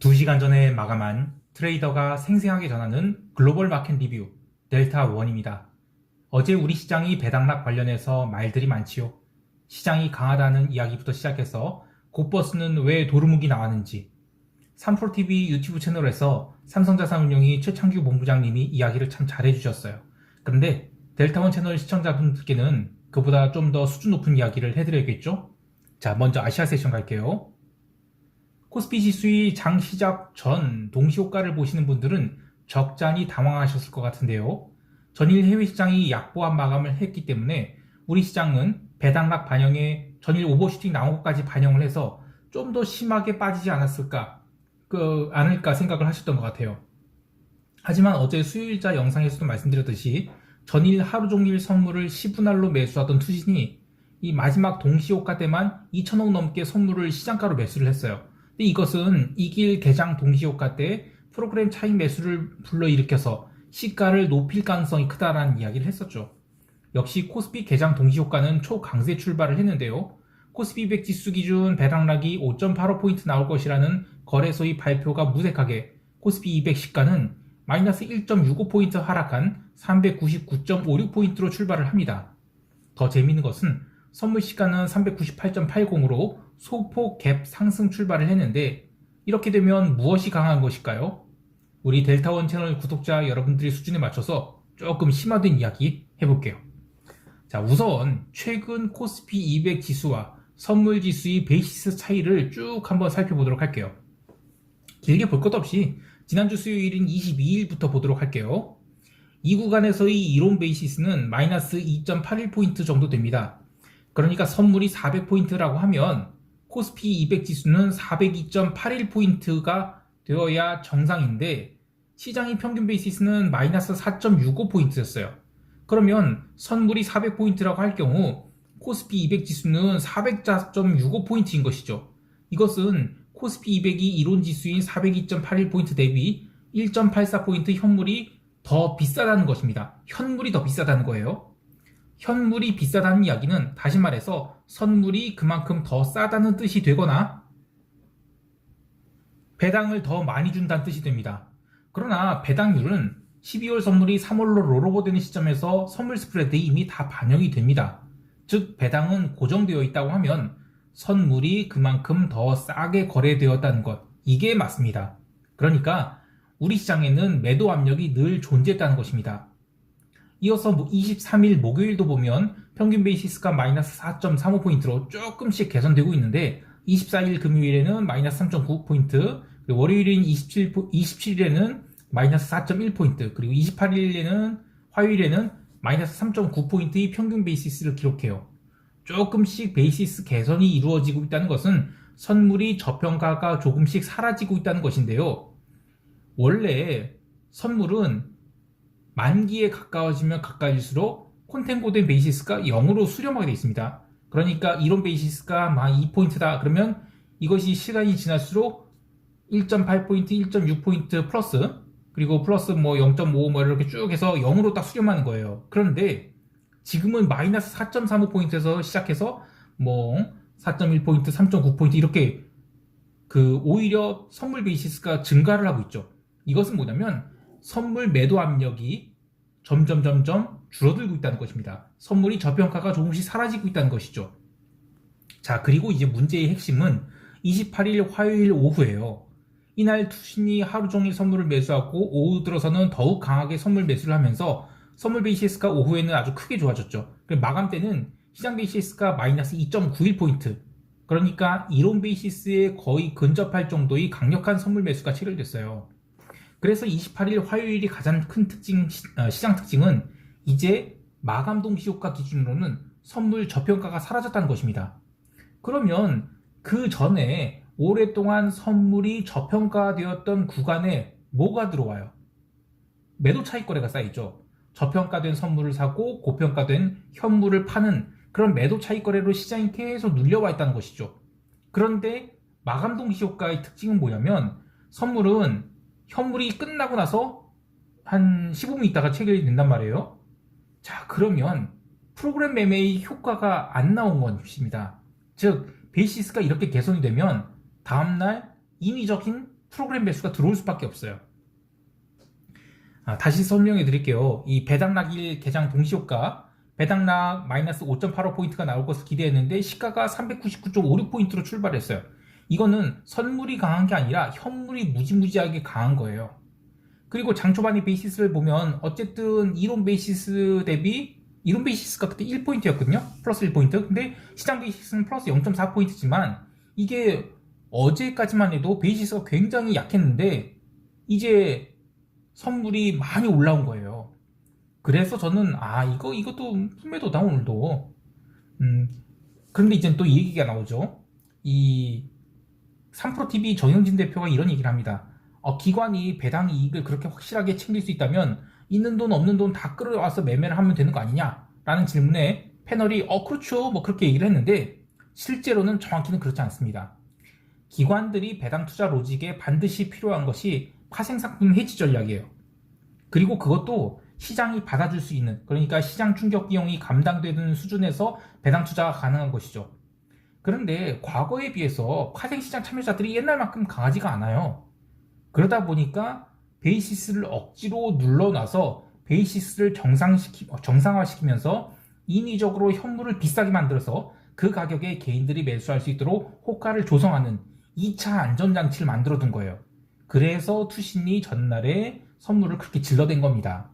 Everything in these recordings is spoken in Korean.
2시간 전에 마감한 트레이더가 생생하게 전하는 글로벌 마켓 리뷰 델타1입니다. 어제 우리 시장이 배당락 관련해서 말들이 많지요. 시장이 강하다는 이야기부터 시작해서 곧버스는 왜 도루묵이 나왔는지, 삼프로TV 유튜브 채널에서 삼성자산운용이 최창규 본부장님이 이야기를 참 잘해주셨어요. 그런데 델타1 채널 시청자분들께는 그보다 좀 더 수준 높은 이야기를 해드려야겠죠? 자, 먼저 아시아 세션 갈게요. 코스피 지수의 장 시작 전 동시효과를 보시는 분들은 적잖이 당황하셨을 것 같은데요. 전일 해외 시장이 약보합 마감을 했기 때문에 우리 시장은 배당락 반영에 전일 오버슈팅 나온 것까지 반영을 해서 좀 더 심하게 빠지지 않을까 생각을 하셨던 것 같아요. 하지만 어제 수요일자 영상에서도 말씀드렸듯이 전일 하루 종일 선물을 10분할로 매수하던 투신이 이 마지막 동시효과 때만 2,000억 넘게 선물을 시장가로 매수를 했어요. 근데 이것은 이길 개장 동시효과 때 프로그램 차익 매수를 불러일으켜서 시가를 높일 가능성이 크다라는 이야기를 했었죠. 역시 코스피 개장 동시효과는 초강세 출발을 했는데요. 코스피 200 지수 기준 배당락이 5.85포인트 나올 것이라는 거래소의 발표가 무색하게 코스피 200 시가는 마이너스 1.65포인트 하락한 399.56포인트로 출발을 합니다. 더 재미있는 것은 선물 시가는 398.80으로 소폭 갭 상승 출발을 했는데 이렇게 되면 무엇이 강한 것일까요? 우리 델타1 채널 구독자 여러분들의 수준에 맞춰서 조금 심화된 이야기 해볼게요. 자, 우선 최근 코스피 200 지수와 선물 지수의 베이시스 차이를 쭉 한번 살펴보도록 할게요. 길게 볼 것 없이 지난주 수요일인 22일부터 보도록 할게요. 이 구간에서의 이론 베이시스는 마이너스 2.81포인트 정도 됩니다. 그러니까 선물이 400포인트라고 하면 코스피 200 지수는 402.81포인트가 되어야 정상인데 시장의 평균 베이시스는 마이너스 4.65포인트였어요. 그러면 선물이 400포인트라고 할 경우 코스피 200 지수는 404.65포인트인 것이죠. 이것은 코스피 200이 이론 지수인 402.81포인트 대비 1.84포인트 현물이 더 비싸다는 것입니다. 현물이 더 비싸다는 거예요. 현물이 비싸다는 이야기는 다시 말해서 선물이 그만큼 더 싸다는 뜻이 되거나 배당을 더 많이 준다는 뜻이 됩니다. 그러나 배당률은 12월 선물이 3월로 롤오버되는 시점에서 선물 스프레드에 이미 다 반영이 됩니다. 즉 배당은 고정되어 있다고 하면 선물이 그만큼 더 싸게 거래되었다는 것, 이게 맞습니다. 그러니까 우리 시장에는 매도 압력이 늘 존재했다는 것입니다. 이어서 23일 목요일도 보면 평균 베이시스가 마이너스 4.35포인트로 조금씩 개선되고 있는데 24일 금요일에는 마이너스 3.9포인트, 그리고 월요일인 27일에는 마이너스 4.1포인트, 그리고 28일에는 화요일에는 마이너스 3.9포인트의 평균 베이시스를 기록해요. 조금씩 베이시스 개선이 이루어지고 있다는 것은 선물이 저평가가 조금씩 사라지고 있다는 것인데요. 원래 선물은 만기에 가까워지면 가까워질수록 콘텐고된 베이시스가 0으로 수렴하게 되어 있습니다. 그러니까 이론 베이시스가 막 2포인트다 그러면 이것이 시간이 지날수록 1.8포인트, 1.6포인트 플러스, 그리고 플러스 0.5 이렇게 쭉 해서 0으로 딱 수렴하는 거예요. 그런데 지금은 마이너스 4.35포인트에서 시작해서 4.1포인트, 3.9포인트 이렇게 오히려 선물 베이시스가 증가를 하고 있죠. 이것은 뭐냐면 선물 매도 압력이 점점 줄어들고 있다는 것입니다. 선물이 저평가가 조금씩 사라지고 있다는 것이죠. 자, 그리고 이제 문제의 핵심은 28일 화요일 오후예요. 이날 투신이 하루 종일 선물을 매수하고 오후 들어서는 더욱 강하게 선물 매수를 하면서 선물 베이시스가 오후에는 아주 크게 좋아졌죠. 마감 때는 시장 베이시스가 마이너스 2.91포인트, 그러니까 이론 베이시스에 거의 근접할 정도의 강력한 선물 매수가 체결됐어요. 그래서 28일 화요일이 가장 큰 시장 특징은 이제 마감 동시효과 기준으로는 선물 저평가가 사라졌다는 것입니다. 그러면 그 전에 오랫동안 선물이 저평가되었던 구간에 뭐가 들어와요? 매도 차익 거래가 쌓이죠. 저평가된 선물을 사고 고평가된 현물을 파는 그런 매도 차익 거래로 시장이 계속 눌려와 있다는 것이죠. 그런데 마감 동시효과의 특징은 뭐냐면 선물은 현물이 끝나고 나서 한 15분 있다가 체결이 된단 말이에요. 자, 그러면 프로그램 매매의 효과가 안 나온 것입니다. 즉 베이시스가 이렇게 개선이 되면 다음날 인위적인 프로그램 매수가 들어올 수밖에 없어요. 다시 설명해 드릴게요. 이 배당락일 개장 동시효과, 배당락 마이너스 5.85포인트가 나올 것을 기대했는데 시가가 399.56포인트로 출발했어요. 이거는 선물이 강한 게 아니라 현물이 무지무지하게 강한 거예요. 그리고 장 초반의 베이시스를 보면 어쨌든 이론 베이시스 대비, 이론 베이시스가 그때 1포인트였거든요. 플러스 1포인트. 근데 시장 베이시스는 플러스 0.4포인트지만 이게 어제까지만 해도 베이시스가 굉장히 약했는데 이제 선물이 많이 올라온 거예요. 그래서 저는 이것도 품매도다 오늘도. 그런데 이제 또 이 얘기가 나오죠. 이 3프로TV 정영진 대표가 이런 얘기를 합니다. 기관이 배당 이익을 그렇게 확실하게 챙길 수 있다면 있는 돈 없는 돈 다 끌어와서 매매를 하면 되는 거 아니냐? 라는 질문에 패널이 그렇죠. 뭐 그렇게 얘기를 했는데 실제로는 정확히는 그렇지 않습니다. 기관들이 배당 투자 로직에 반드시 필요한 것이 파생상품 해지 전략이에요. 그리고 그것도 시장이 받아줄 수 있는, 그러니까 시장 충격 비용이 감당되는 수준에서 배당 투자가 가능한 것이죠. 그런데 과거에 비해서 파생시장 참여자들이 옛날만큼 강하지가 않아요. 그러다 보니까 베이시스를 억지로 눌러놔서 베이시스를 정상화시키면서 인위적으로 현물을 비싸게 만들어서 그 가격에 개인들이 매수할 수 있도록 호가를 조성하는 2차 안전장치를 만들어둔 거예요. 그래서 투신이 전날에 선물을 그렇게 질러댄 겁니다.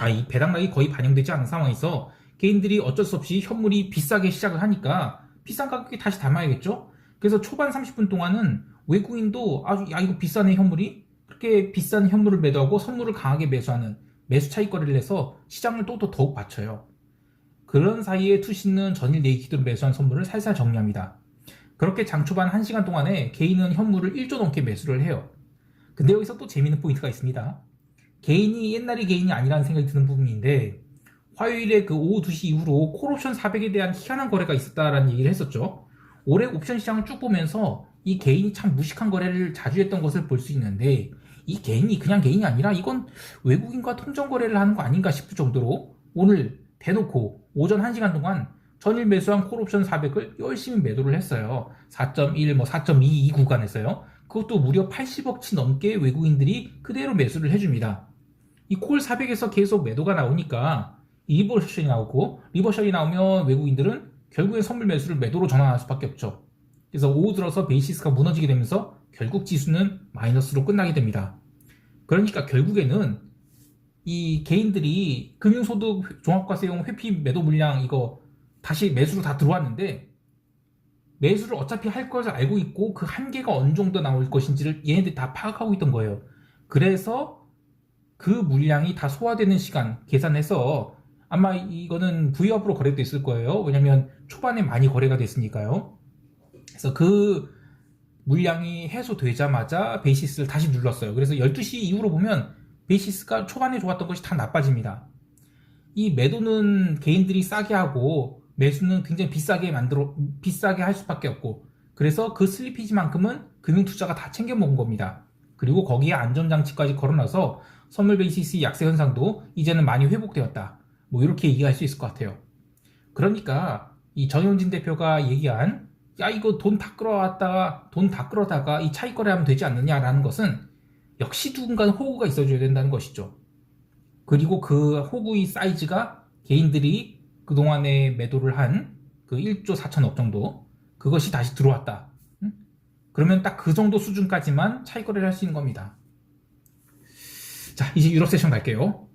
이 배당락이 거의 반영되지 않은 상황에서 개인들이 어쩔 수 없이 현물이 비싸게 시작을 하니까 비싼 가격에 다시 담아야겠죠? 그래서 초반 30분 동안은 외국인도 이거 비싸네 현물이? 그렇게 비싼 현물을 매도하고 선물을 강하게 매수하는 매수 차익거래를 해서 시장을 또 더욱 받쳐요. 그런 사이에 투신은 전일 네이키드로 매수한 선물을 살살 정리합니다. 그렇게 장 초반 1시간 동안에 개인은 현물을 1조 넘게 매수를 해요. 근데 여기서 또 재밌는 포인트가 있습니다. 개인이 옛날의 개인이 아니라는 생각이 드는 부분인데 화요일에 그 오후 2시 이후로 콜옵션 400에 대한 희한한 거래가 있었다라는 얘기를 했었죠. 올해 옵션 시장을 쭉 보면서 이 개인이 참 무식한 거래를 자주 했던 것을 볼 수 있는데 이 개인이 그냥 개인이 아니라 이건 외국인과 통정 거래를 하는 거 아닌가 싶을 정도로 오늘 대놓고 오전 1시간 동안 전일 매수한 콜옵션 400을 열심히 매도를 했어요. 4.1, 4.22 구간에서요. 그것도 무려 80억치 넘게 외국인들이 그대로 매수를 해줍니다. 이 콜 400에서 계속 매도가 나오니까 리버셜이 나오고 리버셜이 나오면 외국인들은 결국엔 선물 매수를 매도로 전환할 수밖에 없죠. 그래서 오후 들어서 베이시스가 무너지게 되면서 결국 지수는 마이너스로 끝나게 됩니다. 그러니까 결국에는 이 개인들이 금융소득 종합과세용 회피 매도 물량 이거 다시 매수로 다 들어왔는데 매수를 어차피 할 것을 알고 있고 그 한계가 어느 정도 나올 것인지를 얘네들이 다 파악하고 있던 거예요. 그래서 그 물량이 다 소화되는 시간 계산해서 아마 이거는 V업으로 거래도 있을 거예요. 왜냐면 초반에 많이 거래가 됐으니까요. 그래서 그 물량이 해소되자마자 베이시스를 다시 눌렀어요. 그래서 12시 이후로 보면 베이시스가 초반에 좋았던 것이 다 나빠집니다. 이 매도는 개인들이 싸게 하고 매수는 굉장히 비싸게 할 수밖에 없고 그래서 그 슬리피지만큼은 금융투자가 다 챙겨 먹은 겁니다. 그리고 거기에 안전장치까지 걸어놔서 선물 베이시스 약세 현상도 이제는 많이 회복되었다. 이렇게 얘기할 수 있을 것 같아요. 그러니까 이 정영진 대표가 얘기한 이거 돈 다 끌어다가 이 차익 거래하면 되지 않느냐라는 것은 역시 누군가는 호구가 있어줘야 된다는 것이죠. 그리고 그 호구의 사이즈가 개인들이 그동안에 매도를 한 그 1조 4천억 정도 그것이 다시 들어왔다. 그러면 딱 그 정도 수준까지만 차익 거래를 할 수 있는 겁니다. 자, 이제 유럽 세션 갈게요.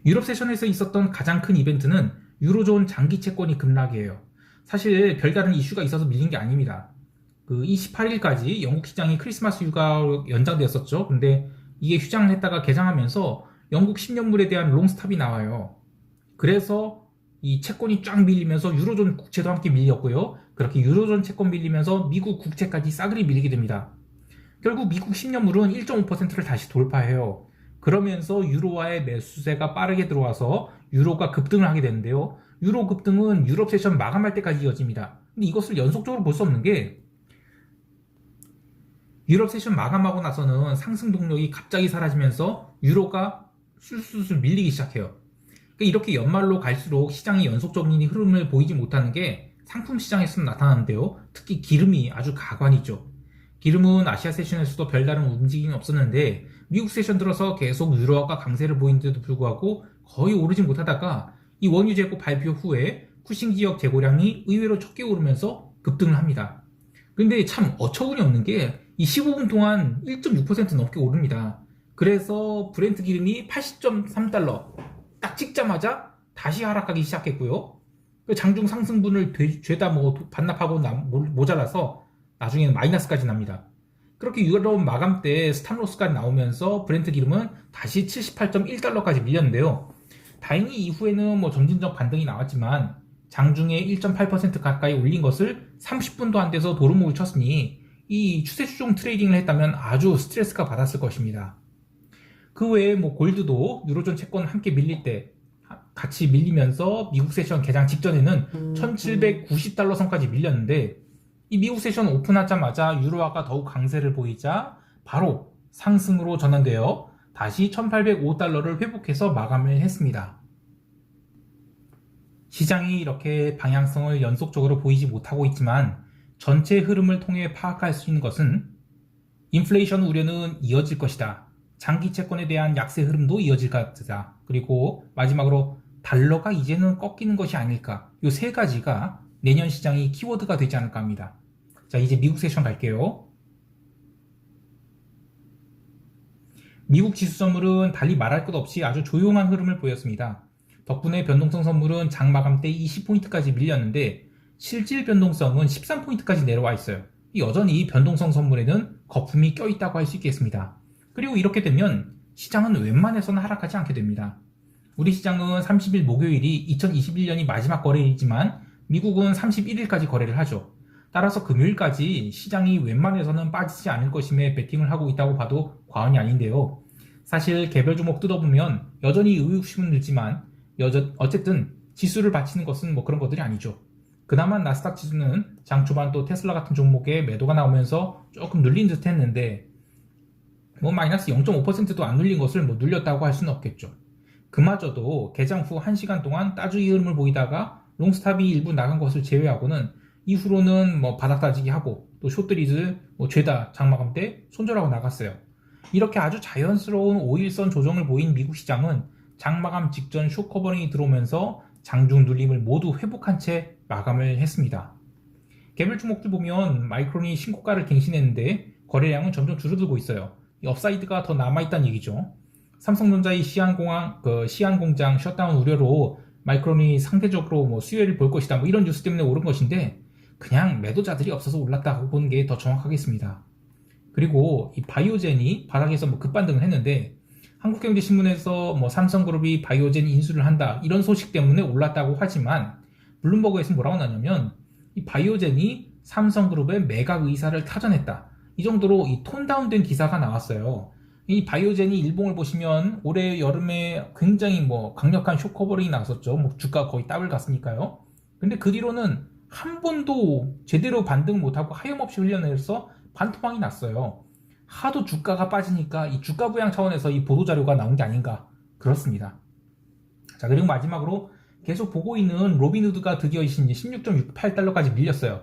유럽 세션에서 있었던 가장 큰 이벤트는 유로존 장기 채권이 급락이에요. 사실 별다른 이슈가 있어서 밀린 게 아닙니다. 그 28일까지 영국 시장이 크리스마스 휴가로 연장되었었죠. 근데 이게 휴장을 했다가 개장하면서 영국 10년물에 대한 롱스탑이 나와요. 그래서 이 채권이 쫙 밀리면서 유로존 국채도 함께 밀렸고요. 그렇게 유로존 채권 밀리면서 미국 국채까지 싸그리 밀리게 됩니다. 결국 미국 10년물은 1.5%를 다시 돌파해요. 그러면서 유로화의 매수세가 빠르게 들어와서 유로가 급등을 하게 되는데요. 유로 급등은 유럽 세션 마감할 때까지 이어집니다. 근데 이것을 연속적으로 볼 수 없는 게 유럽 세션 마감하고 나서는 상승 동력이 갑자기 사라지면서 유로가 술술술 밀리기 시작해요. 그러니까 이렇게 연말로 갈수록 시장이 연속적인 흐름을 보이지 못하는 게 상품 시장에서 나타나는데요. 특히 기름이 아주 가관이죠. 기름은 아시아 세션에서도 별다른 움직임이 없었는데 미국 세션 들어서 계속 유로화가 강세를 보이는데도 불구하고 거의 오르지 못하다가 이 원유 재고 발표 후에 쿠싱 지역 재고량이 의외로 적게 오르면서 급등을 합니다. 근데 참 어처구니 없는 게 이 15분 동안 1.6% 넘게 오릅니다. 그래서 브렌트 기름이 80.3달러 딱 찍자마자 다시 하락하기 시작했고요. 장중 상승분을 죄다 반납하고 모자라서 나중에는 마이너스까지 납니다. 그렇게 유럽 마감 때 스탑로스까지 나오면서 브렌트 기름은 다시 78.1달러까지 밀렸는데요. 다행히 이후에는 점진적 반등이 나왔지만 장중에 1.8% 가까이 올린 것을 30분도 안 돼서 도루묵을 쳤으니 이 추세 추종 트레이딩을 했다면 아주 스트레스가 받았을 것입니다. 그 외에 골드도 유로존 채권 함께 밀릴 때 같이 밀리면서 미국 세션 개장 직전에는 1790달러 선까지 밀렸는데 이 미국 세션 오픈하자마자 유로화가 더욱 강세를 보이자 바로 상승으로 전환되어 다시 1805달러를 회복해서 마감을 했습니다. 시장이 이렇게 방향성을 연속적으로 보이지 못하고 있지만 전체 흐름을 통해 파악할 수 있는 것은 인플레이션 우려는 이어질 것이다. 장기 채권에 대한 약세 흐름도 이어질 것이다. 그리고 마지막으로 달러가 이제는 꺾이는 것이 아닐까. 이 세 가지가 내년 시장이 키워드가 되지 않을까 합니다. 자, 이제 미국 세션 갈게요. 미국 지수 선물은 달리 말할 것 없이 아주 조용한 흐름을 보였습니다. 덕분에 변동성 선물은 장 마감 때 20포인트까지 밀렸는데 실질 변동성은 13포인트까지 내려와 있어요. 여전히 변동성 선물에는 거품이 껴있다고 할 수 있겠습니다. 그리고 이렇게 되면 시장은 웬만해서는 하락하지 않게 됩니다. 우리 시장은 30일 목요일이 2021년이 마지막 거래일이지만 미국은 31일까지 거래를 하죠. 따라서 금요일까지 시장이 웬만해서는 빠지지 않을 것임에 베팅을 하고 있다고 봐도 과언이 아닌데요. 사실 개별 종목 뜯어보면 여전히 의구심은 들지만 어쨌든 지수를 바치는 것은 그런 것들이 아니죠. 그나마 나스닥 지수는 장 초반 또 테슬라 같은 종목에 매도가 나오면서 조금 눌린 듯 했는데 마이너스 0.5%도 안 눌린 것을 눌렸다고 할 수는 없겠죠. 그마저도 개장 후 1시간 동안 따주기 흐름을 보이다가 롱스탑이 일부 나간 것을 제외하고는 이후로는 바닥 따지기 하고 또 숏들이즈 죄다 장마감 때 손절하고 나갔어요. 이렇게 아주 자연스러운 5일선 조정을 보인 미국 시장은 장마감 직전 숏 커버링이 들어오면서 장중 눌림을 모두 회복한 채 마감을 했습니다. 개별 종목들 보면 마이크론이 신고가를 갱신했는데 거래량은 점점 줄어들고 있어요. 이 업사이드가 더 남아있다는 얘기죠. 삼성전자의 시안 공장 셧다운 우려로 마이크론이 상대적으로 수혜를 볼 것이다 이런 뉴스 때문에 오른 것인데 그냥 매도자들이 없어서 올랐다고 보는 게 더 정확하겠습니다. 그리고 이 바이오젠이 바닥에서 급반등을 했는데 한국경제신문에서 삼성그룹이 바이오젠 인수를 한다 이런 소식 때문에 올랐다고 하지만 블룸버그에서 뭐라고 나냐면 이 바이오젠이 삼성그룹의 매각 의사를 타전했다. 이 정도로 이 톤다운된 기사가 나왔어요. 이 바이오젠이 일봉을 보시면 올해 여름에 굉장히 강력한 쇼커버링이 나왔었죠. 주가 거의 더블 갔으니까요. 근데 그 뒤로는 한 번도 제대로 반등 못하고 하염없이 흘려내서 반토막이 났어요. 하도 주가가 빠지니까 이 주가 부양 차원에서 이 보도자료가 나온 게 아닌가 그렇습니다. 자, 그리고 마지막으로 계속 보고 있는 로빈후드가 드디어 16.68달러까지 밀렸어요.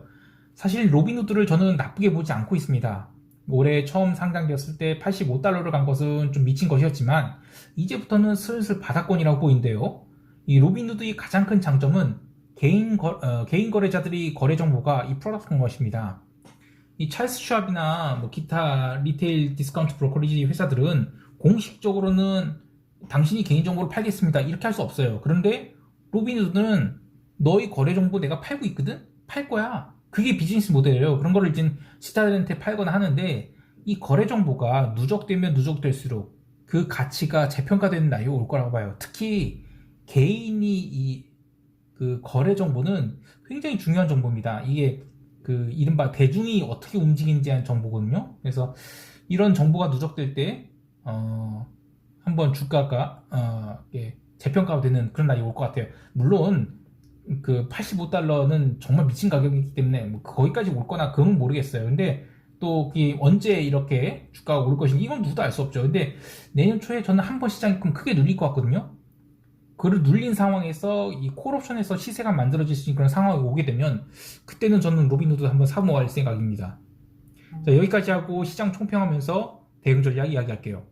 사실 로빈후드를 저는 나쁘게 보지 않고 있습니다. 올해 처음 상장되었을 때 85달러를 간 것은 좀 미친 것이었지만 이제부터는 슬슬 바닥권이라고 보이는데요. 이 로빈후드의 가장 큰 장점은 개인 거래자들이 거래 정보가 이 프로덕트인 것입니다. 이 찰스 슈왑이나 기타 리테일 디스카운트 브로커리지 회사들은 공식적으로는 당신이 개인정보를 팔겠습니다 이렇게 할 수 없어요. 그런데 로빈후드는 너의 거래 정보 내가 팔고 있거든? 팔 거야. 그게 비즈니스 모델이에요. 그런 거를 이제 시다들한테 팔거나 하는데 이 거래 정보가 누적되면 누적될수록 그 가치가 재평가되는 날이 올 거라고 봐요. 특히 개인이 그 거래 정보는 굉장히 중요한 정보입니다. 이게 이른바 대중이 어떻게 움직이는지 한 정보거든요. 그래서 이런 정보가 누적될 때 한번 주가가 재평가가 되는 그런 날이 올 것 같아요. 물론 그 85달러는 정말 미친 가격이기 때문에 거기까지 올 거나 그건 모르겠어요. 근데 또 언제 이렇게 주가가 오를 것인지 이건 누구도 알 수 없죠. 근데 내년 초에 저는 한번 시장이 크게 눌릴 것 같거든요. 그를 눌린 상황에서 이 콜옵션에서 시세가 만들어질 수 있는 그런 상황이 오게 되면 그때는 저는 로빈후드 한번 사모할 생각입니다. 자, 여기까지 하고 시장 총평하면서 대응 전략 이야기할게요.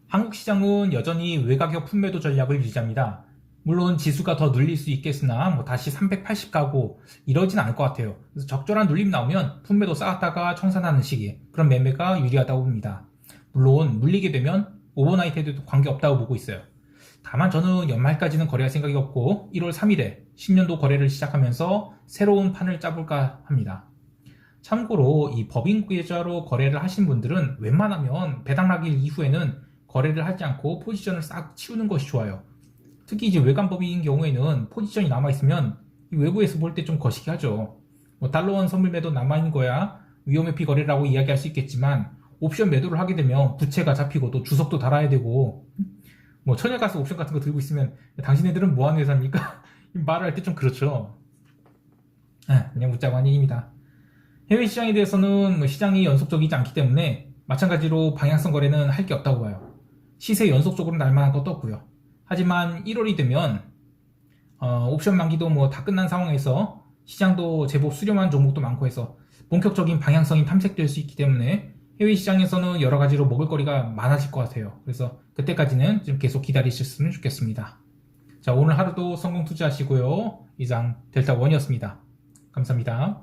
한국 시장은 여전히 외가격 품매도 전략을 유지합니다. 물론 지수가 더 눌릴 수 있겠으나 뭐 다시 380 가고 이러진 않을 것 같아요. 그래서 적절한 눌림 나오면 품매도 쌓았다가 청산하는 시기, 그런 매매가 유리하다고 봅니다. 물론 물리게 되면 오버나이트에도 관계없다고 보고 있어요. 다만 저는 연말까지는 거래할 생각이 없고 1월 3일에 10년도 거래를 시작하면서 새로운 판을 짜볼까 합니다. 참고로 이 법인 계좌로 거래를 하신 분들은 웬만하면 배당락일 이후에는 거래를 하지 않고 포지션을 싹 치우는 것이 좋아요. 특히 이제 외관법인 경우에는 포지션이 남아있으면 외부에서 볼 때 좀 거시기 하죠. 뭐 달러원 선물 매도 남아있는 거야 위험회피 거래라고 이야기할 수 있겠지만 옵션 매도를 하게 되면 부채가 잡히고 또 주석도 달아야 되고 뭐 천연가스 옵션 같은 거 들고 있으면 당신네들은 뭐하는 회사입니까? 말을 할 때 좀 그렇죠. 그냥 묻자고 한 얘기입니다. 해외 시장에 대해서는 시장이 연속적이지 않기 때문에 마찬가지로 방향성 거래는 할 게 없다고 봐요. 시세 연속적으로 날만한 것도 없고요. 하지만 1월이 되면 옵션 만기도 뭐 다 끝난 상황에서 시장도 제법 수렴한 종목도 많고 해서 본격적인 방향성이 탐색될 수 있기 때문에 해외 시장에서는 여러 가지로 먹을거리가 많아질 것 같아요. 그래서 그때까지는 좀 계속 기다리셨으면 좋겠습니다. 자, 오늘 하루도 성공 투자하시고요. 이상 델타원이었습니다. 감사합니다.